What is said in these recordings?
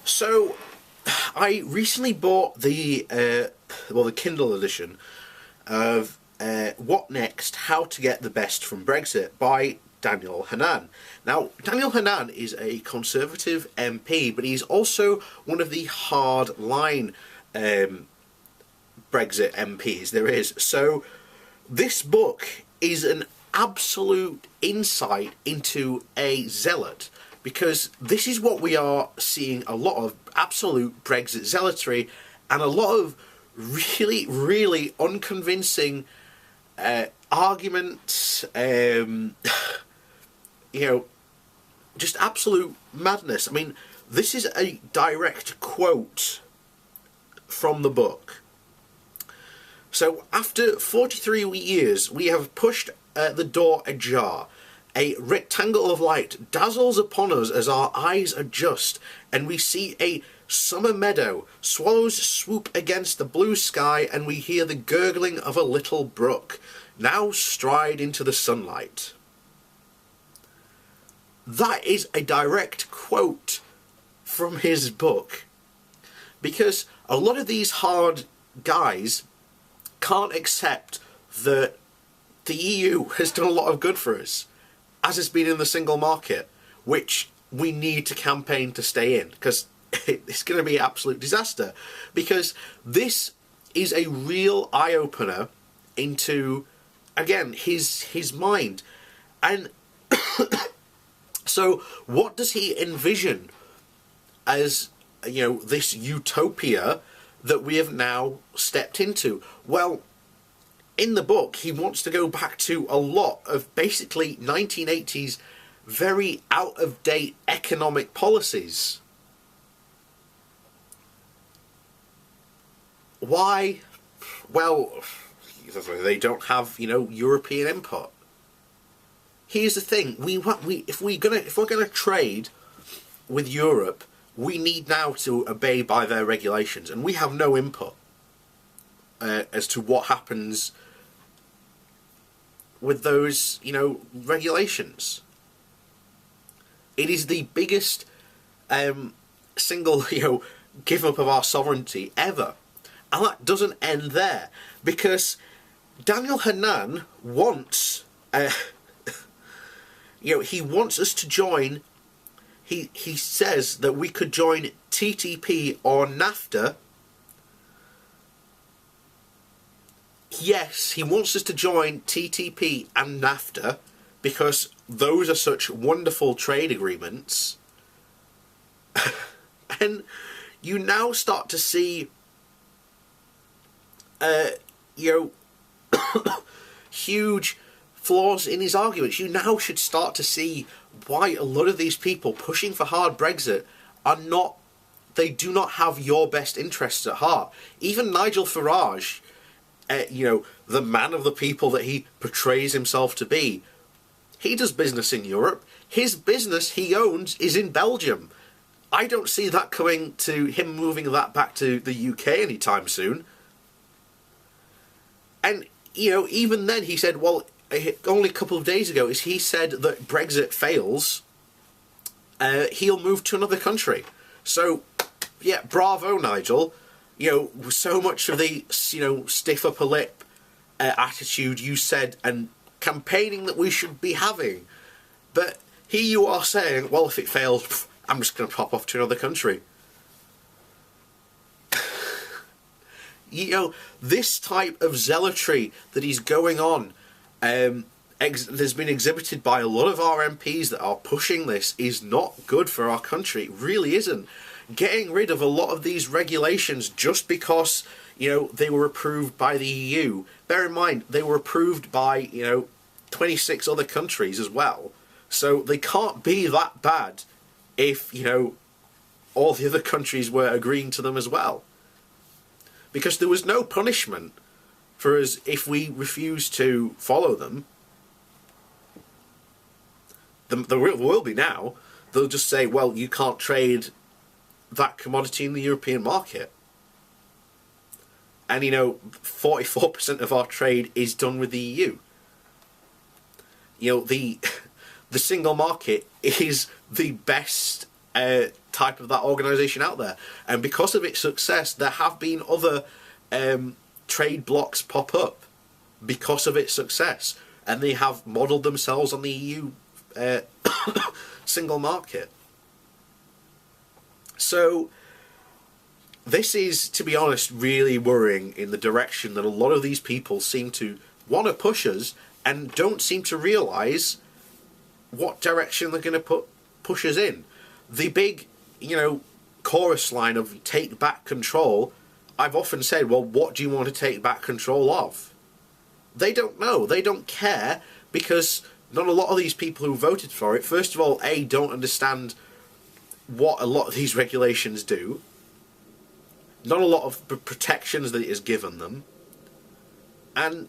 So, I recently bought the Kindle edition of What Next? How to Get the Best from Brexit by Daniel Hannan. Now, Daniel Hannan is a Conservative MP, but he's also one of the hard-line Brexit MPs there is. So, this book is an absolute insight into a zealot, because this is what we are seeing a lot of: absolute Brexit zealotry and a lot of really, really unconvincing arguments, just absolute madness. I mean, this is a direct quote from the book. So, after 43 years, we have pushed the door ajar. A rectangle of light dazzles upon us as our eyes adjust, and we see a summer meadow. Swallows swoop against the blue sky, and we hear the gurgling of a little brook. Now stride into the sunlight. That is a direct quote from his book, because a lot of these hard guys can't accept that the EU has done a lot of good for us, as it's been in the single market, which we need to campaign to stay in, because it's going to be an absolute disaster. Because this is a real eye-opener into, again, his mind. And so what does he envision as, this utopia that we have now stepped into? Well, in the book, he wants to go back to a lot of basically 1980s very out-of-date economic policies. Why? Well, they don't have, European input. Here's the thing: if we're gonna trade with Europe, we need now to obey by their regulations, and we have no input as to what happens with those, regulations. It is the biggest single, give up of our sovereignty ever. And that doesn't end there, because Daniel Hannan wants, he wants us to join. He says that we could join TTP or NAFTA. Yes, he wants us to join TTP and NAFTA because those are such wonderful trade agreements. And you now start to see, huge flaws in his arguments. You now should start to see why a lot of these people pushing for hard Brexit they do not have your best interests at heart. Even Nigel Farage, the man of the people that he portrays himself to be, he does business in Europe. His business he owns is in Belgium. I don't see that coming to him moving that back to the UK anytime soon. And, even then he said, well, only a couple of days ago, he said that Brexit fails, he'll move to another country. So, yeah, bravo, Nigel. So much of the, stiff upper lip attitude you said and campaigning that we should be having. But here you are saying, well, if it fails, I'm just going to pop off to another country. This type of zealotry that he's going on, there's been exhibited by a lot of our MPs that are pushing this, is not good for our country. It really isn't. Getting rid of a lot of these regulations just because, they were approved by the EU. Bear in mind, they were approved by, 26 other countries as well. So they can't be that bad if, all the other countries were agreeing to them as well. Because there was no punishment for us if we refused to follow them. There will be now. They'll just say, well, you can't trade that commodity in the European market. And, 44% of our trade is done with the EU. The single market is the best type of that organisation out there. And because of its success, there have been other trade blocs pop up because of its success. And they have modelled themselves on the EU single market. So this is, to be honest, really worrying in the direction that a lot of these people seem to want to push us and don't seem to realise what direction they're going to push us in. The big, chorus line of take back control, I've often said, well, what do you want to take back control of? They don't know. They don't care, because not a lot of these people who voted for it, first of all, don't understand what a lot of these regulations do. Not a lot of protections that it has given them. And,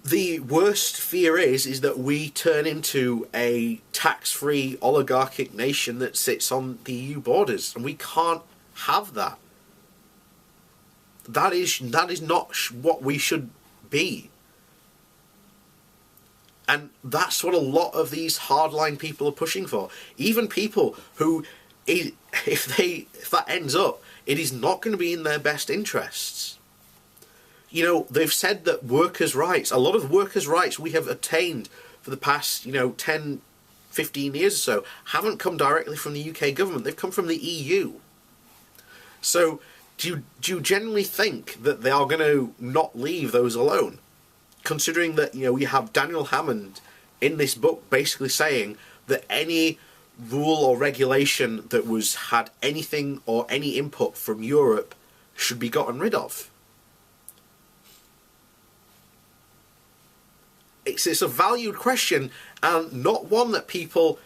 the worst fear is that we turn into a tax-free oligarchic nation that sits on the EU borders, and we can't have that. That is not what we should be. And that's what a lot of these hardline people are pushing for. Even people who, if that ends up, it is not going to be in their best interests. They've said that workers' rights, a lot of workers' rights we have attained for the past, 10, 15 years or so, haven't come directly from the UK government. They've come from the EU. So, do you generally think that they are going to not leave those alone? Considering that, we have Daniel Hammond in this book basically saying that any rule or regulation that had anything or any input from Europe should be gotten rid of. It's a valued question, and not one that people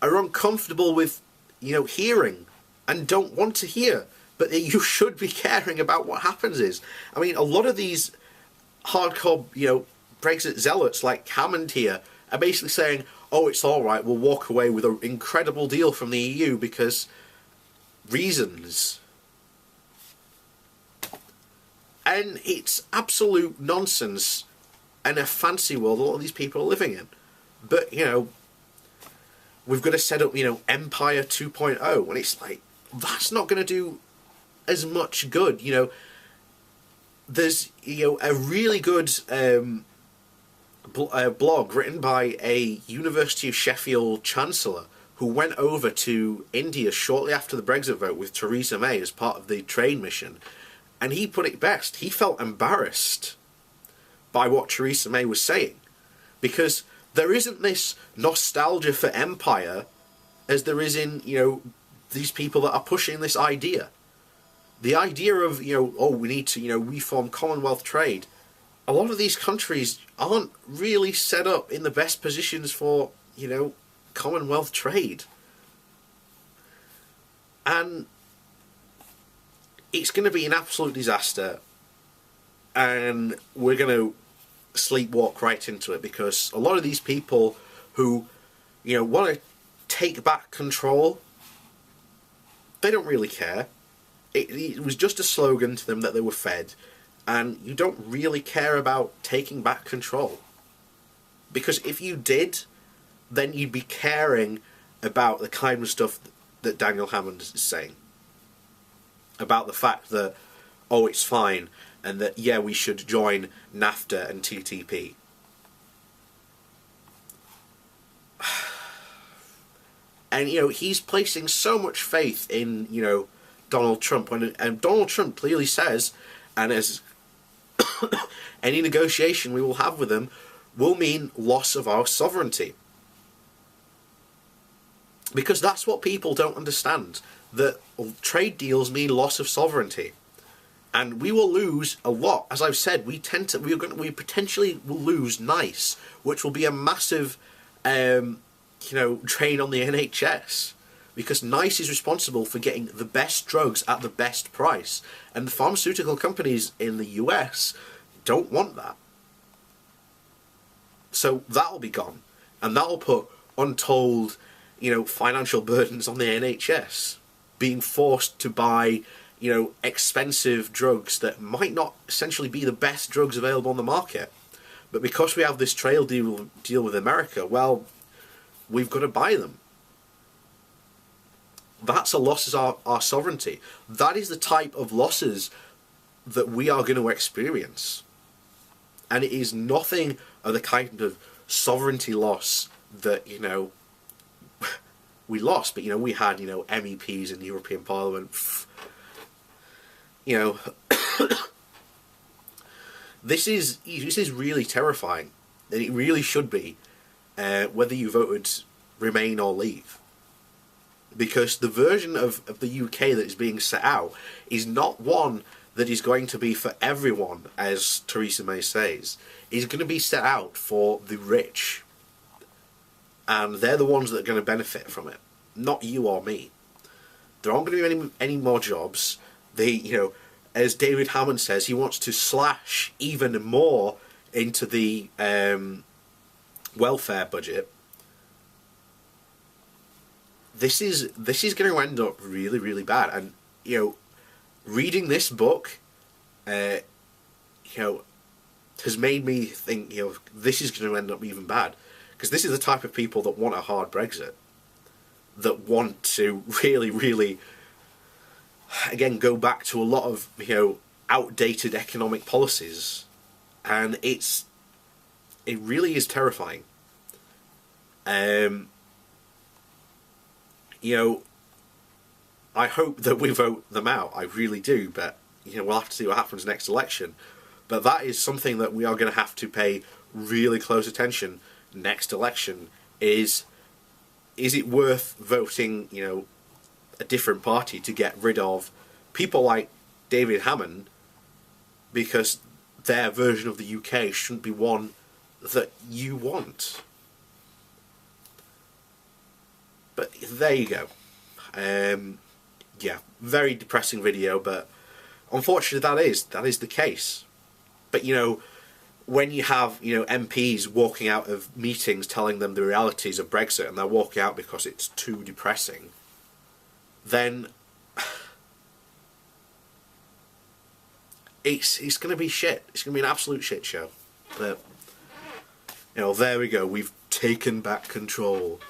are uncomfortable with, hearing and don't want to hear. But you should be caring about what happens is. I mean, a lot of these hardcore, Brexit zealots like Hammond here are basically saying, oh, it's all right, we'll walk away with an incredible deal from the EU because reasons. And it's absolute nonsense and a fancy world a lot of these people are living in. But, we've got to set up, Empire 2.0, and it's like, that's not going to do as much good. There's, a really good blog written by a University of Sheffield Chancellor who went over to India shortly after the Brexit vote with Theresa May as part of the trade mission. And he put it best. He felt embarrassed by what Theresa May was saying, because there isn't this nostalgia for empire as there is in, these people that are pushing this idea. The idea of, we need to, reform Commonwealth trade. A lot of these countries aren't really set up in the best positions for, Commonwealth trade. And it's going to be an absolute disaster. And we're going to sleepwalk right into it, because a lot of these people who, want to take back control, they don't really care. It was just a slogan to them that they were fed, and you don't really care about taking back control. Because if you did, then you'd be caring about the kind of stuff that Daniel Hammond is saying. About the fact that, oh, it's fine, and that, yeah, we should join NAFTA and TTP. And, he's placing so much faith in, Donald Trump. And Donald Trump clearly says, and as any negotiation we will have with him will mean loss of our sovereignty. Because that's what people don't understand, that trade deals mean loss of sovereignty. And we will lose a lot. As I've said, we potentially will lose NICE, which will be a massive, drain on the NHS. Because NICE is responsible for getting the best drugs at the best price. And the pharmaceutical companies in the US don't want that. So that'll be gone. And that'll put untold, financial burdens on the NHS. Being forced to buy, expensive drugs that might not essentially be the best drugs available on the market. But because we have this trade deal with America, well, we've got to buy them. That's a loss of our sovereignty. That is the type of losses that we are going to experience. And it is nothing of the kind of sovereignty loss that, you know, we lost. But, you know, we had, you know, MEPs in the European Parliament. You know, this is really terrifying. And it really should be, whether you voted Remain or Leave. Because the version of the UK that is being set out is not one that is going to be for everyone, as Theresa May says. It's going to be set out for the rich. And they're the ones that are going to benefit from it, not you or me. There aren't going to be any more jobs. You know, as David Hammond says, he wants to slash even more into the welfare budget. This is going to end up really, really bad. And, you know, reading this book, you know, has made me think, you know, this is going to end up even bad. Because this is the type of people that want a hard Brexit. That want to really, really, again, go back to a lot of, you know, outdated economic policies. And it really is terrifying. You know, I hope that we vote them out. I really do. But, you know, we'll have to see what happens next election. But that is something that we are going to have to pay really close attention next election. Is it worth voting, you know, a different party to get rid of people like David Hammond, because their version of the UK shouldn't be one that you want. But there you go. Yeah, very depressing video, but unfortunately that is the case. But, you know, when you have, you know, MPs walking out of meetings telling them the realities of Brexit, and they're walking out because it's too depressing, then it's going to be shit. It's going to be an absolute shit show. But, you know, there we go. We've taken back control.